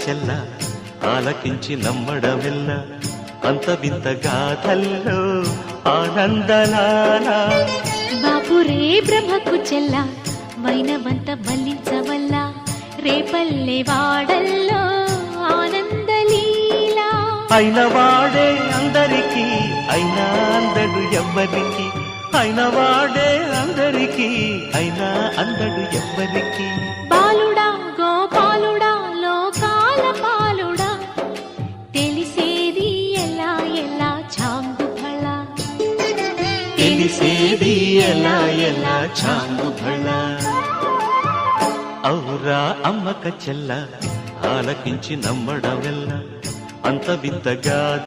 చెల్ల ఆలకించి నమ్మడమెల్ల అంత వింత గాథల్లో ఆనందలాల బాపురే బ్రహ్మకు చెల్ల వైనవంత వల్లించవల్ల రేపల్లె వాడల్లో ఆనందలీలా అయిన వాడే అందరికీ అయినా అందడు ఎవ్వరికి అయిన వాడే అందరికీ అయినా అందడు ఎవ్వరికి బాలుడా గోపాలుడా లోకాల పాలుడా తెలిసేది ఎలా ఎలా చాంగు ఫళ తెలిసేది ఎలా ఎలా చాంగు ఫళ ఔరా అమ్మక చెల్ల ఆలకించి నమ్మడమెల్ల అంత వింతగా